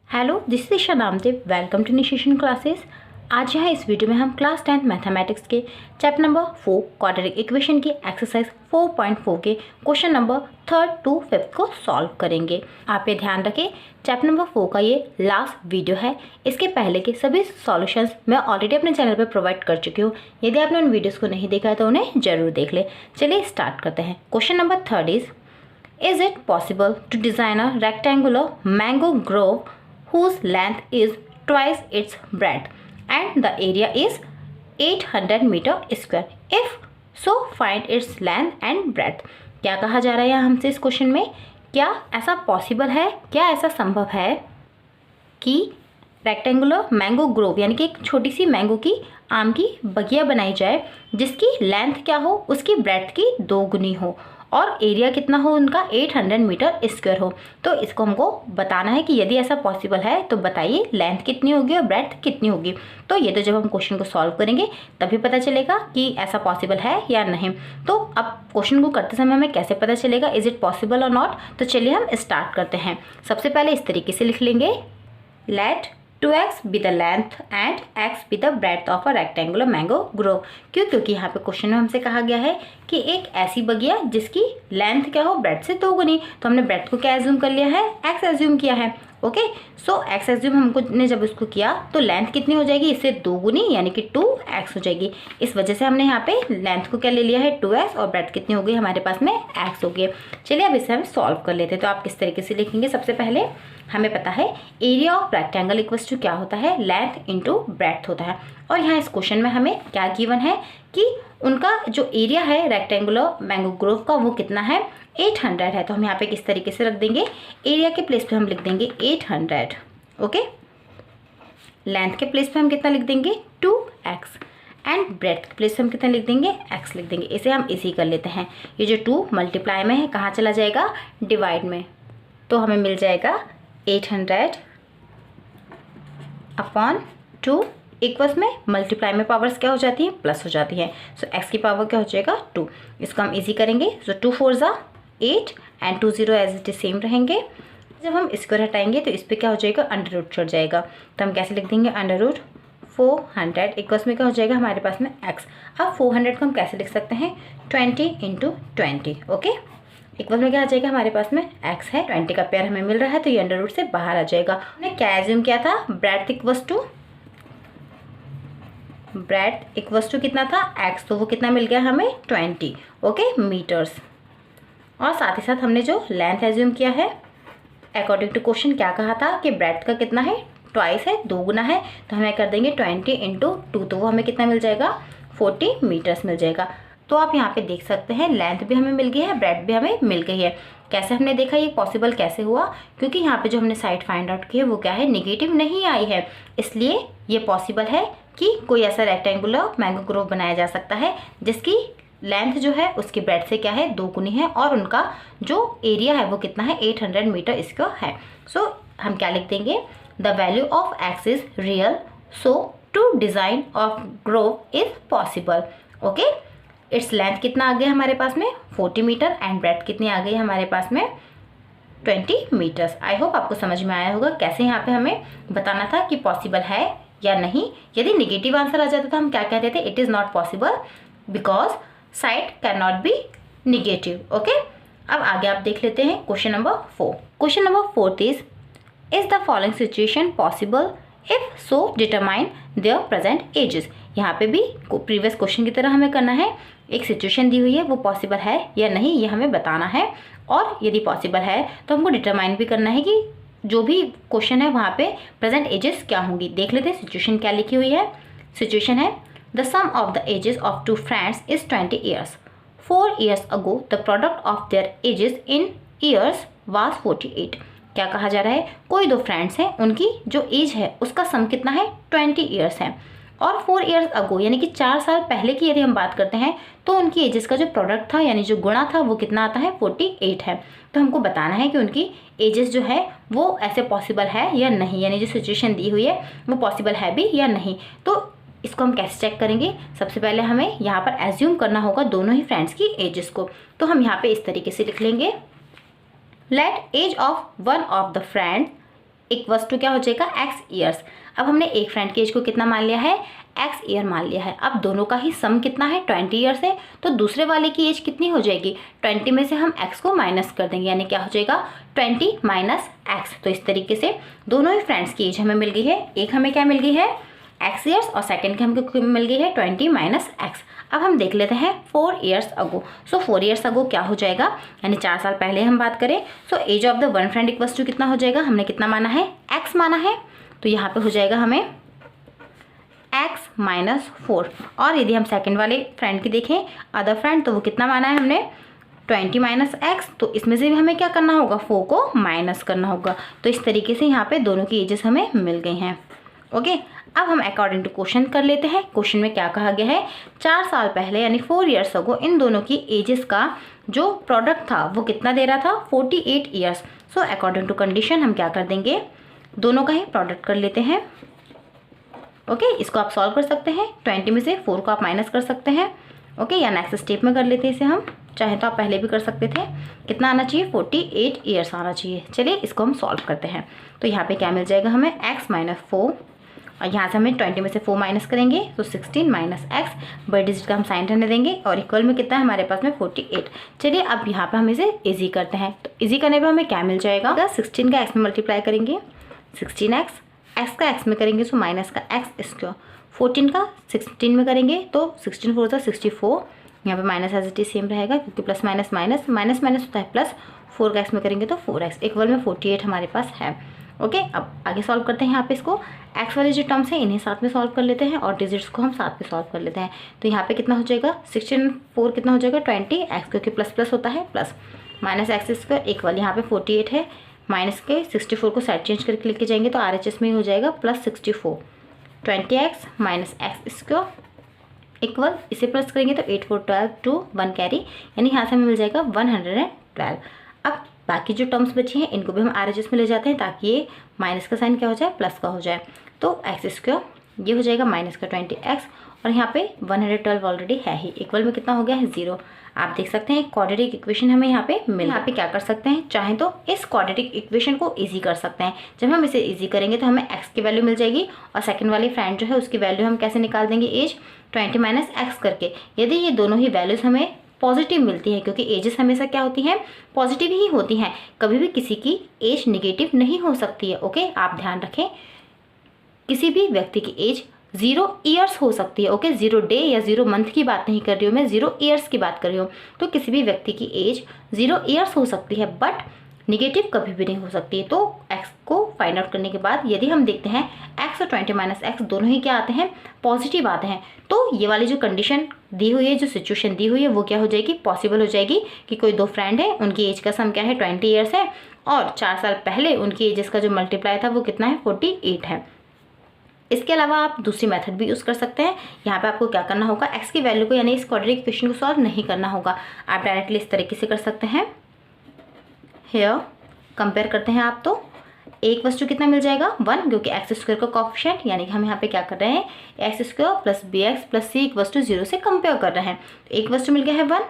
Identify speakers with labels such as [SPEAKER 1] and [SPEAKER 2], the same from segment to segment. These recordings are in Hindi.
[SPEAKER 1] Hello, this is Isha Namdev. Welcome to initiation classes. आज यहाँ इस वीडियो में हम क्लास 10 मैथमेटिक्स के चैप्टर नंबर 4 क्वाड्रेटिक इक्वेशन की एक्सरसाइज 4.4 के question number 3rd to 5th को सॉल्व करेंगे। आप ये ध्यान रखें, चैप्टर नंबर 4 का ये लास्ट वीडियो है। इसके पहले के सभी सॉल्यूशंस मैं ऑलरेडी अपने चैनल पर प्रोवाइड कर चुकी हूँ। यदि आपने उन वीडियोज़ को नहीं देखा है तो उन्हें जरूर देख लें। चलिए स्टार्ट करते हैं। Question number 3rd is it possible to design a rectangular mango grove whose length is twice its breadth and the area is 800 meter square. If so, find its length and breadth. क्या कहा जा रहा है हमसे इस क्वेश्चन में? क्या ऐसा पॉसिबल है, क्या ऐसा संभव है कि रेक्टेंगुलर मैंगो ग्रोव यानी कि एक छोटी सी मैंगो की आम की बगिया बनाई जाए जिसकी लेंथ क्या हो, उसकी ब्रेड्थ की 2 गुनी हो और एरिया कितना हो उनका 800 मीटर स्क्वायर हो। तो इसको हमको बताना है कि यदि ऐसा पॉसिबल है तो बताइए लेंथ कितनी होगी और ब्रेड्थ कितनी होगी। तो ये तो जब हम क्वेश्चन को सॉल्व करेंगे तभी पता चलेगा कि ऐसा पॉसिबल है या नहीं। तो अब क्वेश्चन को करते समय हमें कैसे पता चलेगा इज इट पॉसिबल और नॉट। तो चलिए हम स्टार्ट करते हैं। सबसे पहले इस तरीके से लिख लेंगे, late 2x be the length and x be the breadth of a rectangular mango grove। क्योंकि यहाँ पे क्वेश्चन में हमसे कहा गया है कि एक ऐसी बगिया जिसकी लेंथ क्या हो, ब्रेड्थ से 2 गुनी। तो हमने ब्रेड्थ को क्या एज्यूम कर लिया है, x एज्यूम किया है। ओके, सो x एज्यूम हमको ने जब उसको किया तो लेंथ कितनी हो जाएगी, इससे 2 गुनी यानी कि 2x हो जाएगी। इस वजह से हमने यहाँ पे लेंथ को क्या ले लिया है 2x और ब्रेड्थ कितनी हो गई हमारे पास में x हो गई। चलिए अब इसे हम सॉल्व कर लेते हैं। तो आप किस तरीके से लिखेंगे, सबसे पहले हमें पता है area of rectangle equals to क्या होता है, लेंथ इंटू ब्रेड्थ होता है। और यहाँ इस क्वेश्चन में हमें क्या गिवन है कि उनका जो एरिया है रेक्टेंगुलर मैंगो ग्रोव का वो कितना है, 800 है। तो हम यहाँ पे किस तरीके से रख देंगे, एरिया के प्लेस पे हम लिख देंगे 800। ओके, लेंथ के प्लेस पे हम कितना लिख देंगे 2x एंड ब्रेड्थ के प्लेस पे हम कितना लिख देंगे x लिख देंगे। इसे हम इजी कर लेते हैं। ये जो 2 मल्टीप्लाई में है कहाँ चला जाएगा, डिवाइड में। तो हमें मिल जाएगा 800 अपॉन 2 इक्वल्स में मल्टीप्लाई में पावर्स क्या हो जाती है, प्लस हो जाती है। सो x की पावर क्या हो जाएगा 2। इसको हम इजी करेंगे। सो 2 4 ज़ा 8 and 2 0 as it is same रहेंगे। जब हम स्क्वायर हटाएंगे तो इस पर क्या हो जाएगा, अंडर रूट चढ़ जाएगा। तो हम कैसे लिख देंगे, अंडर रूट 400 इक्वल्स में क्या हो जाएगा हमारे पास में x। अब 400 को हम कैसे लिख सकते हैं, 20 इंटू 20। ओके, इक्वल में क्या आ जाएगा हमारे पास में x है, 20 का पेयर हमें मिल रहा है तो ये अंडर रूट से बाहर आ जाएगा। हमने क्या एज्यूम किया था, ब्रेड्थ इक्वल्स टू कितना था x, तो वो कितना मिल गया हमें 20 ओके मीटर्स। और साथ ही साथ हमने जो लेंथ एज्यूम किया है अकॉर्डिंग टू क्वेश्चन क्या कहा था कि ब्रेड्थ का कितना है, ट्वाइस है, 2 गुना है। तो हमें कर देंगे 20 इंटू 2, तो वो हमें कितना मिल जाएगा 40 मीटर्स मिल जाएगा। तो आप यहाँ पे देख सकते हैं लेंथ भी हमें मिल गई है, ब्रेड्थ भी हमें मिल गई है। कैसे हमने देखा ये पॉसिबल कैसे हुआ, क्योंकि यहाँ पे जो हमने साइड फाइंड आउट की है वो क्या है, नेगेटिव नहीं आई है। इसलिए ये पॉसिबल है कि कोई ऐसा रेक्टेंगुलर मैंगो ग्रोव बनाया जा सकता है जिसकी लेंथ जो है उसकी ब्रेड्थ से क्या है 2 गुनी है और उनका जो एरिया है वो कितना है 800 मीटर स्क्वायर है। सो हम क्या लिख देंगे, the value of x is real, so to design of grove is possible. Okay, its length कितना आ गया हमारे पास में 40 मीटर एंड ब्रेड्थ कितनी आ गई हमारे पास में 20 मीटर्स। आई होप आपको समझ में आया होगा कैसे यहाँ पे हमें बताना था कि पॉसिबल है या नहीं। यदि नेगेटिव आंसर आ जाता तो हम क्या कहते थे, it is not possible because side can not be negative. Okay, अब आगे आप देख लेते हैं question number 4। Question number 4 is the following situation possible, if so determine there present ages. यहाँ पे भी प्रीवियस क्वेश्चन की तरह हमें करना है, एक सिचुएशन दी हुई है वो पॉसिबल है या नहीं ये हमें बताना है। और यदि पॉसिबल है तो हमको डिटरमाइन भी करना है कि जो भी क्वेश्चन है वहाँ पे प्रेजेंट एजेस क्या होंगी। देख लेते हैं सिचुएशन क्या लिखी हुई है। सिचुएशन है, the sum of the ages of 2 friends is 20 years. 4 years ago the product of their ages in years was 48। क्या कहा जा रहा है, कोई 2 फ्रेंड्स हैं, उनकी जो एज है उसका सम कितना है 20 ईयर्स है। और 4 years ago यानी कि 4 साल पहले की यदि हम बात करते हैं तो उनकी एजेस का जो प्रोडक्ट था यानी जो गुणा था वो कितना आता है 48 है। तो हमको बताना है कि उनकी एजेस जो है वो ऐसे पॉसिबल है या नहीं, यानी जो सिचुएशन दी हुई है वो पॉसिबल है भी या नहीं। तो इसको हम कैसे चेक करेंगे, सबसे पहले हमें यहाँ पर एज्यूम करना होगा दोनों ही फ्रेंड्स की एजेस को। तो हम यहाँ पे इस तरीके से लिख लेंगे, let age of one of the friend equals to क्या हो जाएगा x ईयर्स। अब हमने एक फ्रेंड की एज को कितना मान लिया है, x ईयर मान लिया है। अब दोनों का ही सम कितना है, 20 ईयर्स है, तो दूसरे वाले की एज कितनी हो जाएगी, 20 में से हम x को माइनस कर देंगे, यानी क्या हो जाएगा 20 माइनस x। तो इस तरीके से दोनों ही फ्रेंड्स की एज हमें मिल गई है। एक हमें क्या मिल गई है, x ईयर्स, और सेकंड की हमको मिल गई है 20 माइनस x। अब हम देख लेते हैं 4 ईयर्स अगो। सो 4 ईयर्स अगो क्या हो जाएगा, यानी 4 साल पहले हम बात करें। So age of the one friend equals to कितना हो जाएगा, हमने कितना माना है, x माना है, तो यहाँ पे हो जाएगा हमें x माइनस 4। और यदि हम सेकंड वाले फ्रेंड की देखें, अदर फ्रेंड, तो वो कितना माना है हमने 20 माइनस x। तो इसमें से भी हमें क्या करना होगा, 4 को माइनस करना होगा। तो इस तरीके से यहाँ पे दोनों की एजेस हमें मिल गई हैं। ओके, अब हम अकॉर्डिंग टू क्वेश्चन कर लेते हैं। क्वेश्चन में क्या कहा गया है, 4 साल पहले यानी 4 ईयर्स अगो इन दोनों की एजेस का जो प्रोडक्ट था वो कितना दे रहा था, 48 years. So according to condition हम क्या कर देंगे, दोनों का ही प्रोडक्ट कर लेते हैं। ओके, इसको आप सॉल्व कर सकते हैं, 20 में से 4 को आप माइनस कर सकते हैं। ओके, या नेक्स्ट स्टेप में कर लेते हैं इसे हम, चाहे तो आप पहले भी कर सकते थे। कितना आना चाहिए, 48 ईयर्स आना चाहिए। चलिए इसको हम सॉल्व करते हैं। तो यहाँ पे क्या मिल जाएगा हमें, x माइनस 4, और यहाँ से हमें 20 में से 4 माइनस करेंगे तो 16 माइनस x, बड़े डिजिट का हम साइन रहने देंगे, और इक्वल में कितना है हमारे पास में 48। चलिए अब यहाँ पे हम इसे इजी करते हैं। तो इजी करने पे हमें क्या मिल जाएगा, 16 का x में मल्टीप्लाई करेंगे 16x, x का x में करेंगे तो माइनस का x स्क्वायर, 14 का 16 में करेंगे तो 16 4 64, यहाँ पे minus as it is same रहेगा क्योंकि plus minus minus minus minus होता है प्लस, 4 का x में करेंगे तो 4x, इक्वल में 48 हमारे पास है। ओके, अब आगे सॉल्व करते हैं। यहाँ पे इसको x वाले जो टर्म्स हैं इन्हें साथ में सॉल्व कर लेते हैं और डिजिट्स को हम साथ में सॉल्व कर लेते हैं। तो यहाँ पे कितना हो जाएगा, 16 4 कितना हो जाएगा 20, x क्योंकि प्लस प्लस होता है plus, minus x square equal, यहाँ पे 48 है, माइनस के 64 को साइड चेंज करके लेके जाएंगे तो RHS में ही हो जाएगा plus 64, 20x minus x square equal, इसे प्लस करेंगे तो 8 4 12 2 1 कैरी, यानी यहाँ से हमें मिल जाएगा 112। अब बाकी जो टर्म्स बची हैं इनको भी हम RHS में ले जाते हैं ताकि ये माइनस का साइन क्या हो जाए, प्लस का हो जाए। तो एक्स स्क्वायर ये हो जाएगा माइनस का 20x, और यहाँ पे 112 ऑलरेडी है ही, इक्वल में कितना हो गया है 0। आप देख सकते हैं क्वाड्रेटिक इक्वेशन हमें यहाँ पे मिल, यहाँ पे क्या कर सकते हैं, चाहें तो इस क्वाड्रेटिक इक्वेशन को इजी कर सकते हैं। जब हम इसे इजी करेंगे तो हमें x की वैल्यू मिल जाएगी, और सेकंड वाली फ्रेंड जो है उसकी वैल्यू हम कैसे निकाल देंगे, एज 20 माइनस एक्स करके। यदि ये दोनों ही वैल्यूज हमें पॉजिटिव मिलती है, क्योंकि एजेस हमेशा क्या होती हैं, पॉजिटिव ही होती हैं, कभी भी किसी की एज निगेटिव नहीं हो सकती है। ओके, आप ध्यान रखें, किसी भी व्यक्ति की एज 0 ईयर्स हो सकती है। ओके, 0 डे या 0 मंथ की बात नहीं कर रही हूँ मैं, 0 ईयर्स की बात कर रही हूँ। तो किसी भी व्यक्ति की एज 0 ईयर्स हो सकती है, बट निगेटिव कभी भी नहीं हो सकती है। तो x को फाइंड आउट करने के बाद यदि हम देखते हैं x और 20 माइनस एक्स दोनों ही क्या आते हैं, पॉजिटिव आते हैं, तो ये वाली जो कंडीशन दी हुई है, जो सिचुएशन दी हुई है, वो क्या हो जाएगी, पॉसिबल हो जाएगी कि कोई दो फ्रेंड है, उनकी एज का सम क्या है 20 ईयर्स है, और 4 साल पहले उनकी एजेस का जो मल्टीप्लाई था वो कितना है 48 है। इसके अलावा आप दूसरी मेथड भी यूज़ कर सकते हैं। यहाँ पे आपको क्या करना होगा, x की वैल्यू को यानी इस क्वाड्रेटिक इक्वेशन को सॉल्व नहीं करना होगा, आप डायरेक्टली इस तरीके से कर सकते हैं। हेयर कंपेयर करते हैं आप, तो एक वस्तु कितना मिल जाएगा 1, क्योंकि एक्स स्क्वायर का कोएफिशिएंट, यानी कि हम यहाँ पे क्या कर रहे हैं, x square plus b x plus c वस्तु 0 से कंपेयर कर रहे हैं। तो एक वस्तु मिल गया है 1,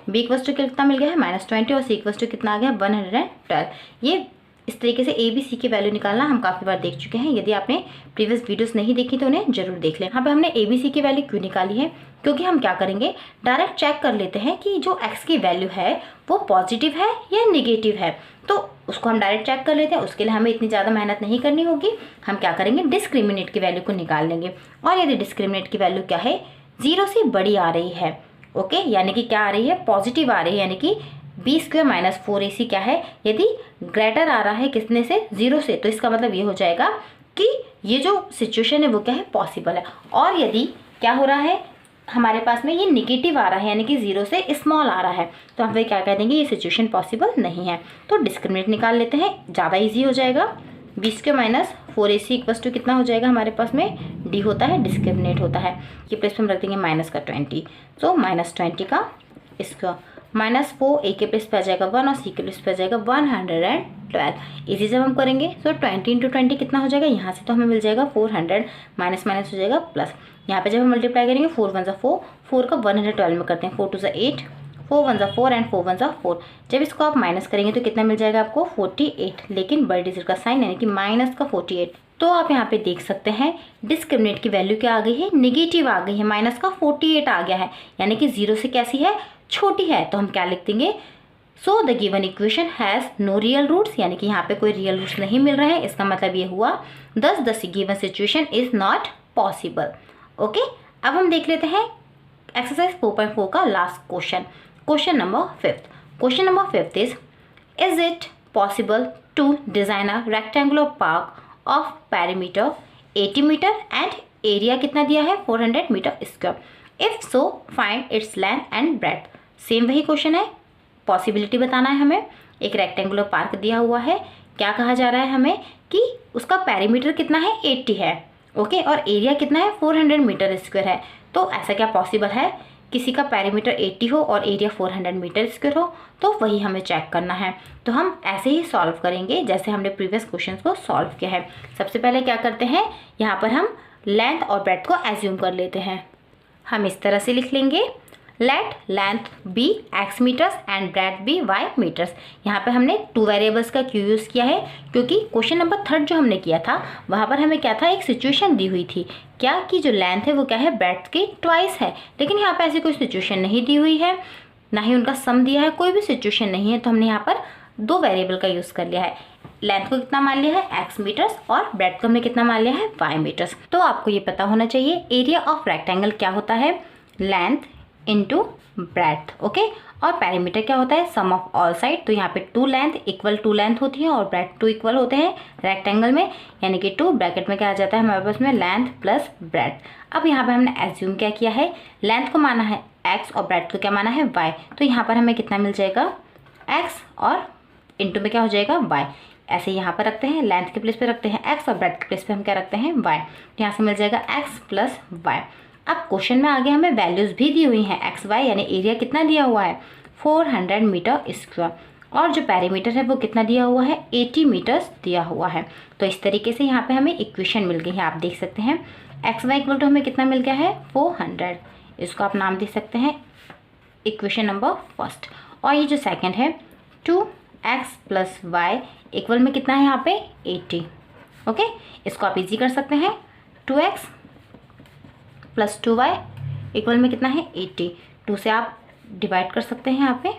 [SPEAKER 1] बी एक वस्तु कितना मिल गया है -20, और सी एक वस्तु कितना आ गया 112। ये इस तरीके से ए बी सी की वैल्यू निकालना हम काफ़ी बार देख चुके हैं। यदि आपने प्रीवियस वीडियोस नहीं देखी तो उन्हें जरूर देख लें। यहाँ पे हमने ए बी सी की वैल्यू क्यों निकाली है, क्योंकि हम क्या करेंगे, डायरेक्ट चेक कर लेते हैं कि जो एक्स की वैल्यू है वो पॉजिटिव है या निगेटिव है। तो उसको हम डायरेक्ट चेक कर लेते हैं, उसके लिए हमें इतनी ज़्यादा मेहनत नहीं करनी होगी। हम क्या करेंगे, डिस्क्रिमिनेट की वैल्यू को निकाल लेंगे, और यदि डिस्क्रिमिनेट की वैल्यू क्या है, 0 से बड़ी आ रही है, ओके, यानी कि क्या आ रही है, पॉजिटिव आ रही है, यानी कि बी स्क्वायर माइनस 4ac क्या है, यदि ग्रेटर आ रहा है किसने से, 0 से, तो इसका मतलब ये हो जाएगा कि ये जो सिचुएशन है वो क्या है, पॉसिबल है। और यदि क्या हो रहा है, हमारे पास में ये निगेटिव आ रहा है, यानी कि 0 से स्मॉल आ रहा है, तो हम फिर क्या कह देंगे, ये सिचुएशन पॉसिबल नहीं है। तो डिस्क्रिमिनेट निकाल लेते हैं, ज़्यादा ईजी हो जाएगा। B square minus 4ac equals to कितना हो जाएगा हमारे पास में, डी होता है, डिस्क्रिमिनेट होता है, ये प्लेस पे हम रख देंगे माइनस का 20, तो -20 का स्क्वायर, -4 ए के प्लेस पे आ जाएगा 1, और सी के प्लेस पे आ जाएगा 112। इसी जब हम करेंगे तो 20 × 20 कितना हो जाएगा, यहाँ से तो हमें मिल जाएगा 400, माइनस माइनस हो जाएगा प्लस, यहाँ पे जब हम मल्टीप्लाई करेंगे 4 1 = 4, 4 का 112 में करते हैं, 4 2 = 8, 4 1 जा 4 एंड 4 1 जा 4। जब इसको आप माइनस करेंगे तो कितना मिल जाएगा आपको 48, लेकिन बड़े डिजिट का साइन यानी कि माइनस का 48। तो आप यहाँ पे देख सकते हैं डिस्क्रिमिनेंट की वैल्यू क्या आ गई है, नेगेटिव आ गई है, माइनस का 48 आ गया है, यानी कि 0 से कैसी है, छोटी है। तो हम क्या लिख देंगे, so the given equation has no real roots, यानी कि यहाँ पे कोई रियल रूट्स नहीं मिल रहे हैं। इसका मतलब ये हुआ thus the given situation is not possible. Okay, अब हम देख लेते हैं एक्सरसाइज 4.4 का last question, question number 5। Question number 5 is it possible to design a rectangular park of perimeter 80 metre and area कितना दिया है 400 metre square, if so find its length and breadth. Same वही क्वेश्चन है, पॉसिबिलिटी बताना है हमें। एक रेक्टेंगुलर पार्क दिया हुआ है, क्या कहा जा रहा है हमें कि उसका पेरीमीटर कितना है 80 है, ओके, और एरिया कितना है 400 मीटर स्क्वायर है। तो ऐसा क्या पॉसिबल है किसी का पेरीमीटर 80 हो और एरिया 400 मीटर स्क्वायर हो, तो वही हमें चेक करना है। तो हम ऐसे ही सॉल्व करेंगे जैसे हमने प्रीवियस क्वेश्चन को सॉल्व किया है। सबसे पहले क्या करते हैं, यहाँ पर हम लेंथ और ब्रेड्थ को एज्यूम कर लेते हैं। हम इस तरह से लिख लेंगे, let length be x metres and breadth be y metres. यहाँ पे हमने 2 वेरिएबल्स का क्यों यूज़ किया है, क्योंकि क्वेश्चन नंबर 3 जो हमने किया था वहाँ पर हमें क्या था, एक सिचुएशन दी हुई थी क्या कि जो लेंथ है वो क्या है ब्रेड्थ की ट्वाइस है, लेकिन यहाँ पे ऐसी कोई सिचुएशन नहीं दी हुई है, ना ही उनका सम दिया है, कोई भी सिचुएशन नहीं है। तो हमने यहाँ पर 2 वेरिएबल का यूज़ कर लिया है। लेंथ को कितना मान लिया है x मीटर्स और ब्रेड्थ को हमने कितना मान लिया है y मीटर्स। तो आपको ये पता होना चाहिए एरिया ऑफ रेक्टेंगल क्या होता है, लेंथ इंटू ब्रेड्थ, ओके, और पेरीमीटर क्या होता है, सम ऑफ ऑल साइड। तो यहाँ पे 2 लेंथ इक्वल 2 लेंथ होती है और ब्रेड्थ 2 इक्वल होते हैं रेक्टेंगल में, यानी कि 2 ब्रैकेट में क्या आ जाता है हमारे पास में लेंथ प्लस ब्रेड्थ। अब यहाँ पे हमने एज्यूम क्या किया है, लेंथ को माना है x और ब्रेड्थ को क्या माना है y। तो यहाँ पर हमें कितना मिल जाएगा, x और इंटू में क्या हो जाएगा y। ऐसे यहाँ पर रखते हैं, लेंथ के प्लेस पे रखते हैं x और ब्रेड्थ के प्लेस पे हम क्या रखते हैं y। तो यहाँ से मिल जाएगा x प्लस y। अब क्वेश्चन में आगे हमें वैल्यूज़ भी दी हुई हैं, एक्स वाई, यानी एरिया कितना दिया हुआ है 400 मीटर स्क्वायर, और जो पेरीमीटर है वो कितना दिया हुआ है 80 मीटर्स दिया हुआ है। तो इस तरीके से यहाँ पे हमें इक्वेशन मिल गई है। आप देख सकते हैं एक्स वाई इक्वल टू हमें कितना मिल गया है 400, इसको आप नाम दे सकते हैं इक्वेशन नंबर 1। और ये जो सेकेंड है 2x प्लस वाई इक्वल में कितना है यहाँ पे 80, ओके, इसको आप इजी कर सकते हैं, 2x प्लस 2y इक्वल में कितना है 80। 2 से आप डिवाइड कर सकते हैं यहाँ पे,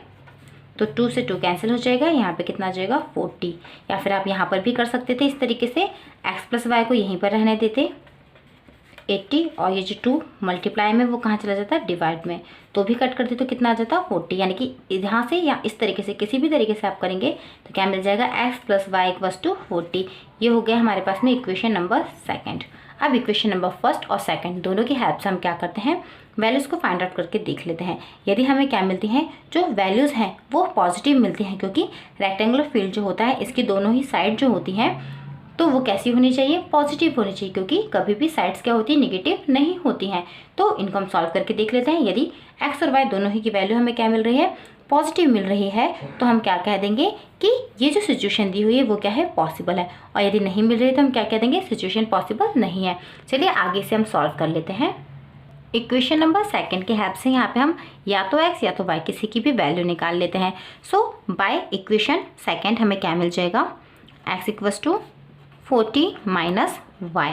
[SPEAKER 1] तो 2 से 2 कैंसिल हो जाएगा, यहाँ पे कितना आ जाएगा 40। या फिर आप यहाँ पर भी कर सकते थे इस तरीके से, x प्लस वाई को यहीं पर रहने देते 80, और ये जो 2 मल्टीप्लाई में वो कहाँ चला जाता है डिवाइड में, तो भी कट कर दे तो कितना आ जाता है 40। यानी कि यहाँ से या इस तरीके से किसी भी तरीके से आप करेंगे तो क्या मिल जाएगा x plus y equals to 40। ये हो गया हमारे पास में इक्वेशन नंबर 2। अब इक्वेशन नंबर 1 और 2 दोनों की हेल्प से हम क्या करते हैं, वैल्यूज़ को फाइंड आउट करके देख लेते हैं। यदि हमें क्या मिलती हैं, जो वैल्यूज़ हैं वो पॉजिटिव मिलती हैं, क्योंकि रेक्टेंगुलर फील्ड जो होता है इसकी दोनों ही साइड जो होती हैं तो वो कैसी होनी चाहिए, पॉजिटिव होनी चाहिए, क्योंकि कभी भी साइड्स क्या होती है नेगेटिव नहीं होती हैं। तो इनको हम सॉल्व करके देख लेते हैं। यदि x और y दोनों ही की वैल्यू हमें क्या मिल रही है, पॉजिटिव मिल रही है, तो हम क्या कह देंगे कि ये जो सिचुएशन दी हुई है वो क्या है पॉसिबल है, और यदि नहीं मिल रही है तो हम क्या कह देंगे सिचुएशन पॉसिबल नहीं है। चलिए आगे से हम सॉल्व कर लेते हैं। इक्वेशन नंबर 2 के हेल्प से यहाँ पे हम या तो x या तो y किसी की भी वैल्यू निकाल लेते हैं। सो बाय इक्वेशन 2 हमें क्या मिल जाएगा, x equals to 40 minus y।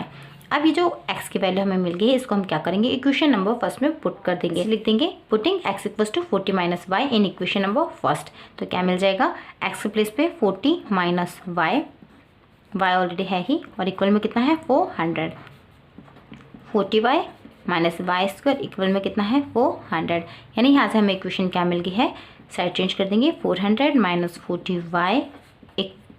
[SPEAKER 1] अब ये जो x की वैल्यू हमें मिल गई है इसको हम क्या करेंगे, इक्वेशन नंबर 1 में पुट कर देंगे, लिख देंगे putting x equals to 40 minus y in equation number 1। तो क्या मिल जाएगा, x के प्लेस पे 40 माइनस y, y ऑलरेडी है ही, और इक्वल में कितना है 400, 40y minus Y square equal में कितना है 400। यानी यहाँ से हमें इक्वेशन क्या मिल गई है, साइड चेंज कर देंगे, 400 माइनस 40y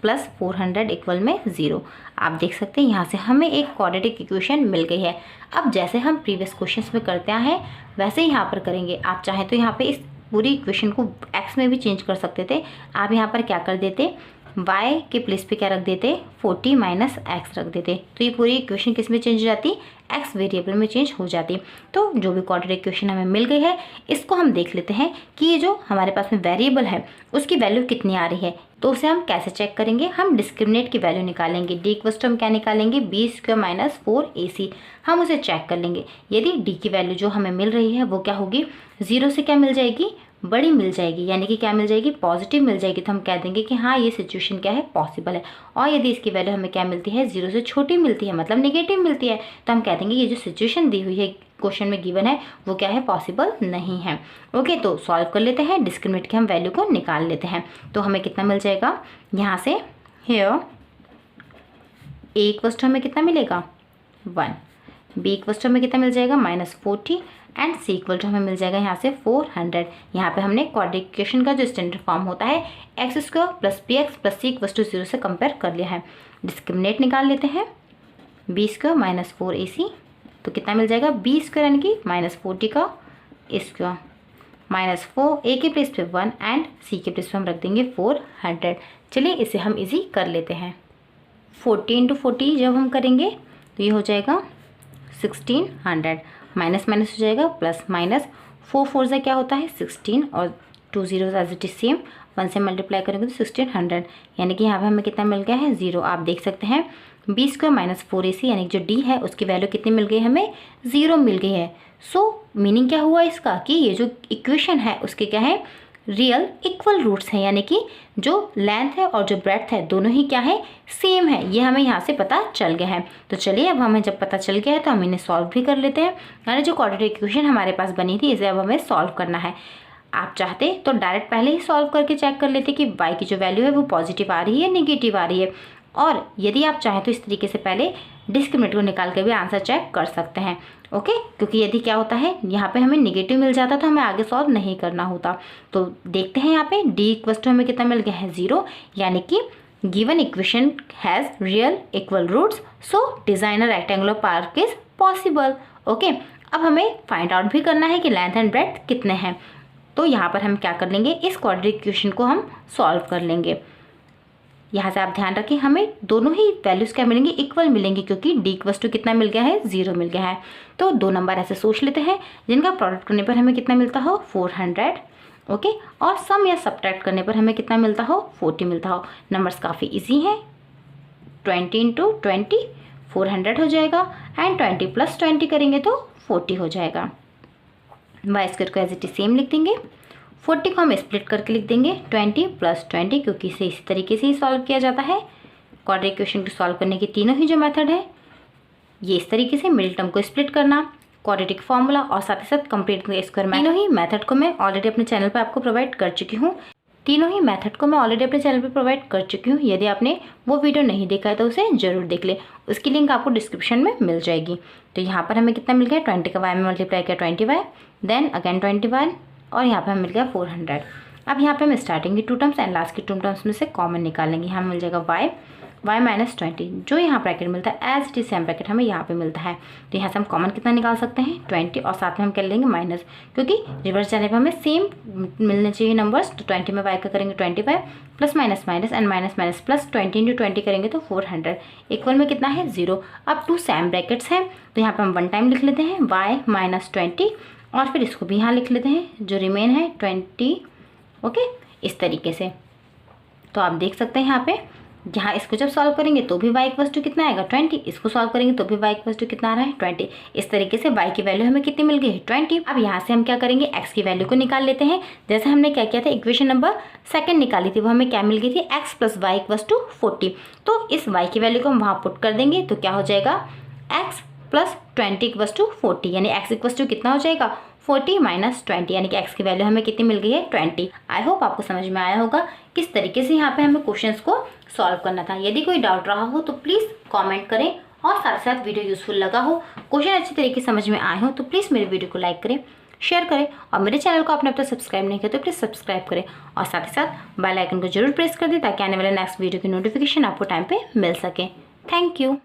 [SPEAKER 1] प्लस 400 इक्वल में 0। आप देख सकते हैं यहाँ से हमें एक क्वाड्रेटिक इक्वेशन मिल गई है। अब जैसे हम प्रीवियस क्वेश्चंस में करते हैं वैसे ही यहाँ पर करेंगे। आप चाहें तो यहाँ पे इस पूरी इक्वेशन को x में भी चेंज कर सकते थे। आप यहाँ पर क्या कर देते, y के प्लेस पे क्या रख देते, 40 माइनस x रख देते, तो ये पूरी इक्वेशन किस में चेंज हो जाती, x वेरिएबल में चेंज हो जाती। तो जो भी क्वाड्रेटिक इक्वेशन हमें मिल गई है इसको हम देख लेते हैं कि ये जो हमारे पास में वेरिएबल है उसकी वैल्यू कितनी आ रही है। तो उसे हम कैसे चेक करेंगे, हम डिस्क्रिमिनेंट की वैल्यू निकालेंगे, d इक्वल्स टू हम क्या निकालेंगे b स्क्वायर माइनस 4ac। हम उसे चेक कर लेंगे। यदि d की वैल्यू जो हमें मिल रही है वो क्या होगी, 0 से क्या मिल जाएगी बड़ी मिल जाएगी, यानी कि क्या मिल जाएगी, पॉजिटिव मिल जाएगी, तो हम कह देंगे कि हाँ ये सिचुएशन क्या है, पॉसिबल है। और यदि इसकी वैल्यू हमें क्या मिलती है, 0 से छोटी मिलती है, मतलब नेगेटिव मिलती है, तो हम कह देंगे ये जो सिचुएशन दी हुई है क्वेश्चन में गिवन है वो क्या है, पॉसिबल नहीं है। ओके, तो सॉल्व कर लेते हैं, डिस्क्रिमिनेट की हम वैल्यू को निकाल लेते हैं। तो हमें कितना मिल जाएगा यहाँ से, हेयर ए इक्वल्स टू हमें कितना मिलेगा 1, बी इक्वल्स टू हमें कितना मिल जाएगा -40 एंड सी इक्वल टू हमें मिल जाएगा यहाँ से 400। यहाँ पे हमने क्वाड्रेटिक इक्वेशन का जो स्टैंडर्ड फॉर्म होता है x² + px + c = 0 से कंपेयर कर लिया है। डिस्क्रिमिनेट निकाल लेते हैं, b² - 4ac, तो कितना मिल जाएगा b² यानी कि -40 का स्क्वायर -4, a के प्लेस पे 1 एंड c के प्लेस पे हम रख देंगे 400। चलिए इसे हम इजी कर लेते हैं। 40 × 40 जब हम करेंगे तो ये हो जाएगा 1600, माइनस माइनस हो जाएगा प्लस माइनस, 4 4 से क्या होता है 16 और 2 0 एज इट इज सेम, 1 से मल्टीप्लाई करेंगे तो 1600, यानी कि यहाँ पे हमें कितना मिल गया है 0। आप देख सकते हैं b² - 4ac यानी जो d है उसकी वैल्यू कितनी मिल गई हमें 0 मिल गई है। सो मीनिंग क्या हुआ इसका कि ये जो इक्वेशन है उसके क्या है, रियल इक्वल रूट्स हैं, यानी कि जो लेंथ है और जो ब्रेड्थ है दोनों ही क्या है, सेम है। ये हमें यहाँ से पता चल गया है। तो चलिए अब हमें जब पता चल गया है तो हम इन्हें सॉल्व भी कर लेते हैं। यानी जो क्वाड्रेटिक इक्वेशन हमारे पास बनी थी इसे अब हमें सॉल्व करना है। आप चाहते तो डायरेक्ट पहले ही सॉल्व करके चेक कर लेते कि y की जो वैल्यू है वो पॉजिटिव आ रही है, नेगेटिव आ रही है। और यदि आप चाहें तो इस तरीके से पहले डिस्क्रिमिनेट को निकाल के भी आंसर चेक कर सकते हैं। ओके, क्योंकि यदि क्या होता है यहाँ पे हमें नेगेटिव मिल जाता तो हमें आगे सॉल्व नहीं करना होता। तो देखते हैं यहाँ पे d इक्वल्स टू हमें कितना मिल गया है 0, यानी कि given equation has real equal roots, so design a rectangular park is possible. Okay, अब हमें फाइंड आउट भी करना है कि लेंथ एंड ब्रेड्थ कितने हैं। तो यहाँ पर हम क्या कर लेंगे, इस क्वाड्रेटिक इक्वेशन को हम सॉल्व कर लेंगे। यहाँ से आप ध्यान रखें हमें दोनों ही वैल्यूज़ क्या मिलेंगी, इक्वल मिलेंगी, क्योंकि d इक्वल्स टू कितना मिल गया है 0 मिल गया है। तो 2 नंबर ऐसे सोच लेते हैं जिनका प्रोडक्ट करने पर हमें कितना मिलता हो 400, ओके, और सम या सब्ट्रैक्ट करने पर हमें कितना मिलता हो 40 मिलता हो। नंबर्स काफ़ी ईजी हैं, 20 × 20 400 हो जाएगा एंड 20 + 20 करेंगे तो 40 हो जाएगा। y² को एज इट इज सेम लिख देंगे, 40 को हम स्प्लिट करके लिख देंगे 20 + 20, क्योंकि इसे इस तरीके से ही सॉल्व किया जाता है। क्वाड्रेटिक इक्वेशन को सॉल्व करने की तीनों ही जो मेथड है ये इस तरीके से, मिडिल टर्म को स्प्लिट करना, क्वाड्रेटिक फार्मूला और साथ ही साथ कंप्लीट स्क्वायर मेथड। तीनों ही मेथड को मैं ऑलरेडी अपने चैनल पर आपको प्रोवाइड कर चुकी हूँ। यदि आपने वो वीडियो नहीं देखा है तो उसे जरूर देख ले, उसकी लिंक आपको डिस्क्रिप्शन में मिल जाएगी। तो यहाँ पर हमें कितना मिल गया, 20 का y में मल्टीप्लाई किया 20y, देन अगेन 21 और यहाँ पे हमें मिल गया 400। अब यहाँ पे हम स्टार्टिंग की 2 टर्म्स एंड लास्ट की 2 टर्म्स में से कॉमन निकालेंगे। यहाँ मिल जाएगा y -20, जो यहाँ ब्रैकेट मिलता है as it is same bracket हमें यहाँ पे मिलता है। तो यहाँ से हम कॉमन कितना निकाल सकते हैं 20, और साथ में हम कर लेंगे माइनस, क्योंकि रिवर्स जाने पर हमें सेम मिलने चाहिए नंबर्स। तो 20 में y का करेंगे 25 plus minus minus and minus minus plus 20 × 20 करेंगे तो 400, इक्वल में कितना है 0। अब 2 सेम ब्रैकेट्स हैं तो यहाँ पर हम 1 टाइम लिख लेते हैं y -20 और फिर इसको भी यहाँ लिख लेते हैं, जो रिमेन है 20, ओके, इस तरीके से। तो आप देख सकते हैं यहाँ पे, यहाँ इसको जब सॉल्व करेंगे तो भी y इक्वल्स टू कितना आएगा 20, इसको सॉल्व करेंगे तो भी y इक्वल्स टू कितना आ रहा है 20। इस तरीके से y की वैल्यू हमें कितनी मिल गई है 20। अब यहाँ से हम क्या करेंगे, x की वैल्यू को निकाल लेते हैं। जैसे हमने क्या किया था, इक्वेशन नंबर 2 निकाली थी, वो हमें क्या मिल गई थी x + y इक्वल्स टू 40। तो इस y की वैल्यू को हम वहाँ पुट कर देंगे तो क्या हो जाएगा x + 20 इक्वल्स टू 40, यानी x इक्वल्स टू कितना हो जाएगा 40 - 20, यानी कि x की वैल्यू हमें कितनी मिल गई है 20। आई होप आपको समझ में आया होगा किस तरीके से यहाँ पे हमें क्वेश्चंस को सॉल्व करना था। यदि कोई डाउट रहा हो तो प्लीज़ कमेंट करें, और साथ साथ वीडियो यूजफुल लगा हो, क्वेश्चन अच्छी तरीके से समझ में आए हो तो प्लीज़ मेरे वीडियो को लाइक करें, शेयर करें, और मेरे चैनल को आपने अब तक सब्सक्राइब नहीं किया तो प्लीज़ सब्सक्राइब करें, और साथ ही साथ बेल आइकन को जरूर प्रेस कर दें ताकि आने वाले नेक्स्ट वीडियो की नोटिफिकेशन आपको टाइम पर मिल सके। Thank you.